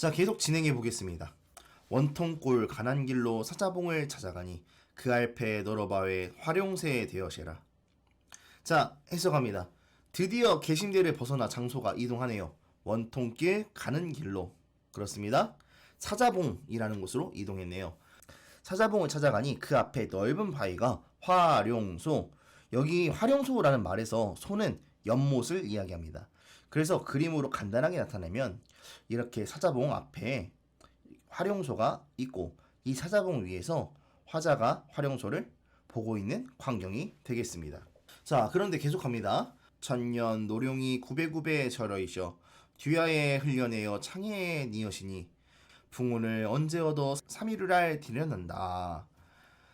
자, 계속 진행해 보겠습니다. 원통골 가난 길로 사자봉을 찾아가니 그 알패 너러바웨 활용새에 되어시라. 자, 해석합니다. 드디어 계심대를 벗어나 장소가 이동하네요. 원통길 가는 길로. 그렇습니다. 사자봉이라는 곳으로 이동했네요. 사자봉을 찾아가니 그 앞에 넓은 바위가 활용소. 여기 활용소라는 말에서 소는 연못을 이야기합니다. 그래서 그림으로 간단하게 나타내면 이렇게 사자봉 앞에 활용소가 있고 이 사자봉 위에서 화자가 활용소를 보고 있는 광경이 되겠습니다. 자, 그런데 계속합니다. 천년 노룡이 구배구배 절어이셔 뒤야에 흘려내어 창에 니어시니 풍운을 언제 얻어 삼일을 디려난다.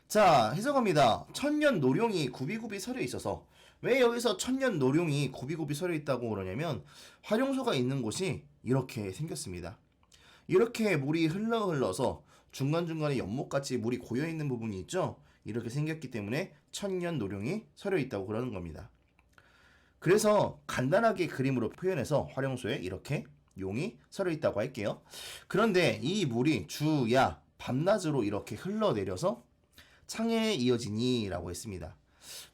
자, 해석합니다. 천년 노룡이 굽이굽이 서려 있어서 왜 여기서 천년 노룡이 굽이굽이 서려 있다고 그러냐면 활용소가 있는 곳이 이렇게 생겼습니다. 이렇게 물이 흘러서 중간중간에 연못같이 물이 고여있는 부분이 있죠. 이렇게 생겼기 때문에 천년 노룡이 서려 있다고 그러는 겁니다. 그래서 간단하게 그림으로 표현해서 활용소에 이렇게 용이 서려 있다고 할게요. 그런데 이 물이 주야 밤낮으로 이렇게 흘러내려서 창에 이어지니 라고 했습니다.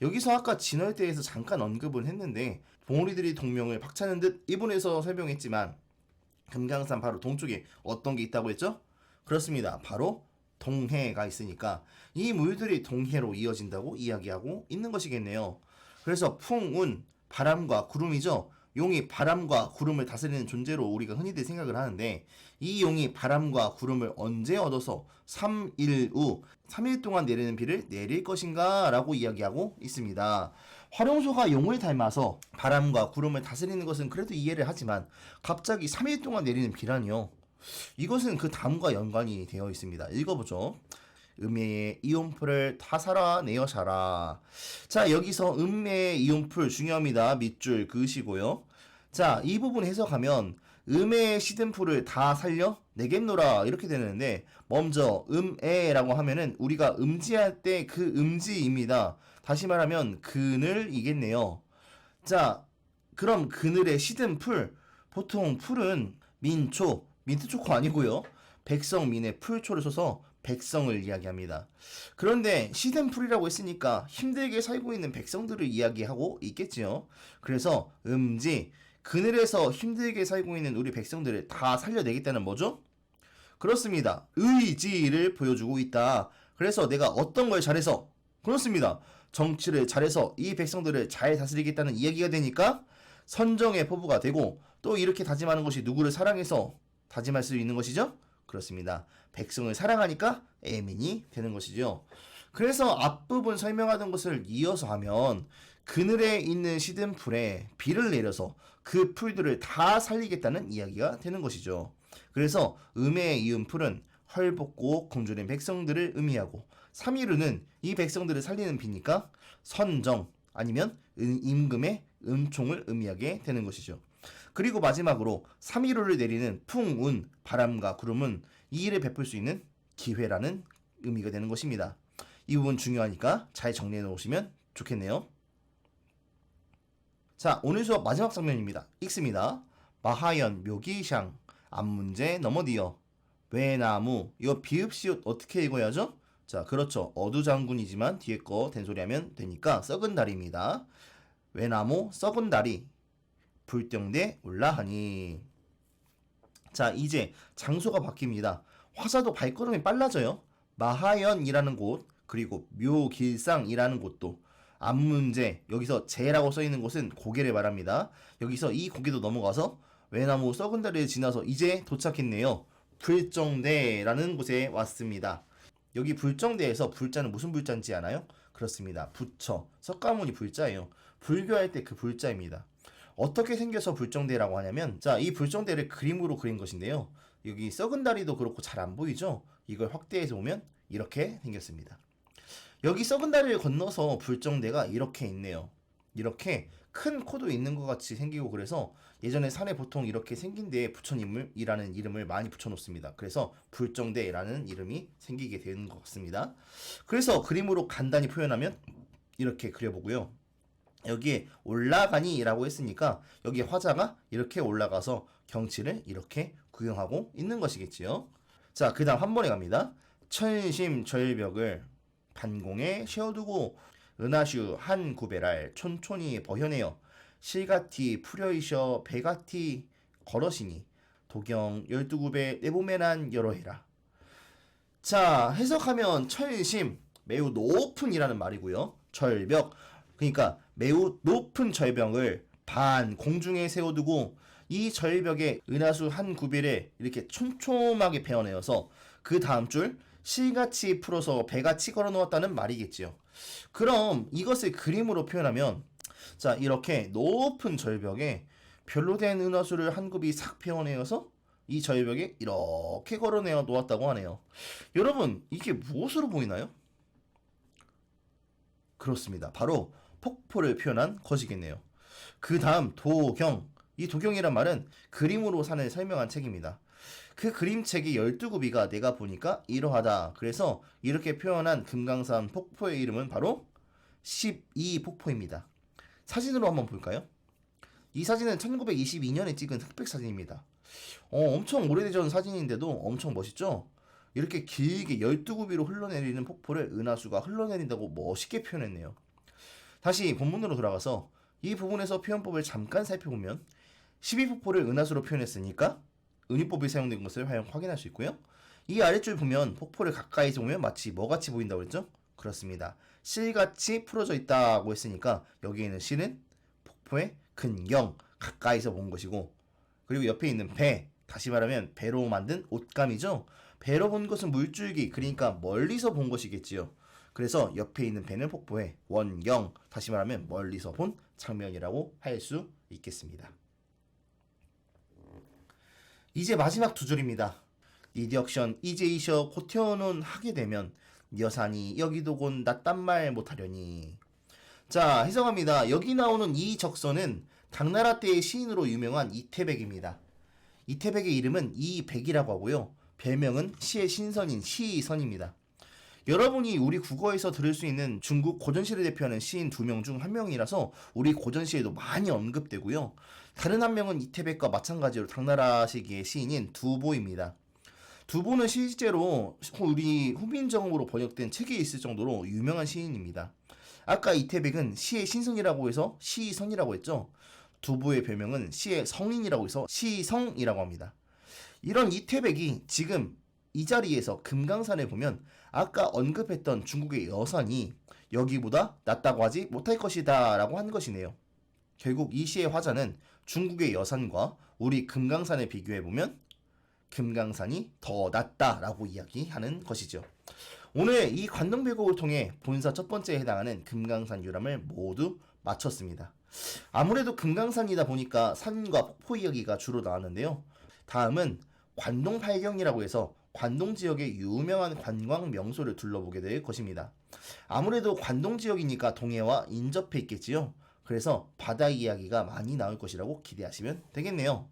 여기서 아까 진월대에서 잠깐 언급을 했는데 봉우리들이 동명을 박차는 듯 이분에서 설명했지만 금강산 바로 동쪽에 어떤 게 있다고 했죠? 그렇습니다. 바로 동해가 있으니까 이 물들이 동해로 이어진다고 이야기하고 있는 것이겠네요. 그래서 풍운, 바람과 구름이죠. 용이 바람과 구름을 다스리는 존재로 우리가 흔히들 생각을 하는데 이 용이 바람과 구름을 언제 얻어서 3일 후 3일 동안 내리는 비를 내릴 것인가 라고 이야기하고 있습니다. 활용소가 용을 닮아서 바람과 구름을 다스리는 것은 그래도 이해를 하지만 갑자기 3일 동안 내리는 비라니요. 이것은 그 다음과 연관이 되어 있습니다. 읽어보죠. 음매의 이온풀을 다 살아내어샤라. 자, 여기서 음매의 이온풀 중요합니다. 밑줄 그으시고요. 자, 이 부분 해석하면 음의 시든풀을 다 살려 내겠노라 이렇게 되는데 먼저 음에라고 하면은 우리가 음지할 때 그 음지입니다. 다시 말하면 그늘이겠네요. 자, 그럼 그늘의 시든풀, 보통 풀은 민초, 민트초코 아니고요. 백성민의 풀초를 써서 백성을 이야기합니다. 그런데 시든풀이라고 했으니까 힘들게 살고 있는 백성들을 이야기하고 있겠지요. 그래서 음지, 그늘에서 힘들게 살고 있는 우리 백성들을 다 살려내겠다는 뭐죠? 그렇습니다. 의지를 보여주고 있다. 그래서 내가 어떤 걸 잘해서 그렇습니다. 정치를 잘해서 이 백성들을 잘 다스리겠다는 이야기가 되니까 선정의 포부가 되고 또 이렇게 다짐하는 것이 누구를 사랑해서 다짐할 수 있는 것이죠? 그렇습니다. 백성을 사랑하니까 애민이 되는 것이죠. 그래서 앞부분 설명하던 것을 이어서 하면 그늘에 있는 시든풀에 비를 내려서 그 풀들을 다 살리겠다는 이야기가 되는 것이죠. 그래서 음의 이은 풀은 헐벗고 굶주린 백성들을 의미하고 3일후는 이 백성들을 살리는 비니까 선정 아니면 임금의 은총을 의미하게 되는 것이죠. 그리고 마지막으로 3일후를 내리는 풍운, 바람과 구름은 이 일을 베풀 수 있는 기회라는 의미가 되는 것입니다. 이 부분 중요하니까 잘 정리해 놓으시면 좋겠네요. 자, 오늘 수업 마지막 장면입니다. 읽습니다. 마하연 묘기샹 앞문제 넘어디어 외나무 이거 비읍시옷 어떻게 읽어야죠? 자, 그렇죠. 어두장군이지만 뒤에 거 된소리하면 되니까 썩은 다리입니다. 외나무 썩은 다리 불경대 올라하니. 자, 이제 장소가 바뀝니다. 화사도 발걸음이 빨라져요. 마하연이라는 곳 그리고 묘길상이라는 곳도 앞문제 여기서 제라고 써있는 곳은 고개를 말합니다. 여기서 이 고개도 넘어가서 외나무 썩은 다리를 지나서 이제 도착했네요. 불정대라는 곳에 왔습니다. 여기 불정대에서 불자는 무슨 불자인지 아나요? 그렇습니다. 부처, 석가모니 불자예요. 불교할 때 그 불자입니다. 어떻게 생겨서 불정대라고 하냐면 자, 이 불정대를 그림으로 그린 것인데요. 여기 썩은 다리도 그렇고 잘 안 보이죠? 이걸 확대해서 보면 이렇게 생겼습니다. 여기 썩은 다리를 건너서 불정대가 이렇게 있네요. 이렇게 큰 코도 있는 것 같이 생기고 그래서 예전에 산에 보통 이렇게 생긴 데에 부처님이라는 이름을 많이 붙여놓습니다. 그래서 불정대라는 이름이 생기게 되는 것 같습니다. 그래서 그림으로 간단히 표현하면 이렇게 그려보고요. 여기에 올라가니 라고 했으니까 여기 화자가 이렇게 올라가서 경치를 이렇게 구경하고 있는 것이겠지요. 자, 그 다음 한 번에 갑니다. 천심 절벽을 반공에 세워두고 은하슈 한 구배랄 촌촌이 버현해요. 실같이 풀여이셔 배같이 걸어시니 도경 12구배 내보매난 여러해라. 자, 해석하면 철심 매우 높은이라는 말이고요. 절벽 그러니까 매우 높은 절벽을 반 공중에 세워두고 이 절벽에 은하수 한 구비를 이렇게 촘촘하게 베어내어서 그 다음 줄 실같이 풀어서 배같이 걸어 놓았다는 말이겠지요. 그럼 이것을 그림으로 표현하면 자, 이렇게 높은 절벽에 별로 된 은하수를 한 굽이 싹 베어내어서 이 절벽에 이렇게 걸어내어 놓았다고 하네요. 여러분, 이게 무엇으로 보이나요? 그렇습니다. 바로 폭포를 표현한 것이겠네요. 그 다음 도경. 이 도경이란 말은 그림으로 산을 설명한 책입니다. 그 그림책의 12구비가 내가 보니까 이러하다. 그래서 이렇게 표현한 금강산 폭포의 이름은 바로 12폭포입니다. 사진으로 한번 볼까요? 이 사진은 1922년에 찍은 흑백 사진입니다. 엄청 오래전 사진인데도 엄청 멋있죠? 이렇게 길게 12구비로 흘러내리는 폭포를 은하수가 흘러내린다고 멋있게 표현했네요. 다시 본문으로 돌아가서 이 부분에서 표현법을 잠깐 살펴보면 12폭포를 은하수로 표현했으니까 은유법이 사용된 것을 확인할 수 있고요. 이 아랫줄 보면 폭포를 가까이서 보면 마치 뭐같이 보인다고 그랬죠? 그렇습니다. 실같이 풀어져 있다고 했으니까 여기에 있는 실은 폭포의 근경, 가까이서 본 것이고 그리고 옆에 있는 배, 다시 말하면 배로 만든 옷감이죠. 배로 본 것은 물줄기, 그러니까 멀리서 본 것이겠지요. 그래서 옆에 있는 배는 폭포의 원경, 다시 말하면 멀리서 본 장면이라고 할 수 있겠습니다. 이제 마지막 두 줄입니다. 이디억션 이제이셔 고태어는 하게 되면 여산이 여기도 곧 낫단 말 못하려니. 자, 해석합니다. 여기 나오는 이 적선은 당나라 때의 시인으로 유명한 이태백입니다. 이태백의 이름은 이백이라고 하고요. 별명은 시의 신선인 시선입니다. 여러분이 우리 국어에서 들을 수 있는 중국 고전시를 대표하는 시인 2명 중 한 명이라서 우리 고전시에도 많이 언급되고요. 다른 한 명은 이태백과 마찬가지로 당나라 시기의 시인인 두보입니다. 두보는 실제로 우리 후민정음으로 번역된 책에 있을 정도로 유명한 시인입니다. 아까 이태백은 시의 신성이라고 해서 시성이라고 했죠. 두보의 별명은 시의 성인이라고 해서 시성이라고 합니다. 이런 이태백이 지금 이 자리에서 금강산에 보면 아까 언급했던 중국의 여산이 여기보다 낫다고 하지 못할 것이다 라고 한 것이네요. 결국 이 시의 화자는 중국의 여산과 우리 금강산을 비교해보면 금강산이 더 낫다라고 이야기하는 것이죠. 오늘 이 관동배곡을 통해 본사 첫 번째에 해당하는 금강산 유람을 모두 마쳤습니다. 아무래도 금강산이다 보니까 산과 폭포 이야기가 주로 나왔는데요. 다음은 관동팔경이라고 해서 관동 지역의 유명한 관광 명소를 둘러보게 될 것입니다. 아무래도 관동 지역이니까 동해와 인접해 있겠지요. 그래서 바다 이야기가 많이 나올 것이라고 기대하시면 되겠네요.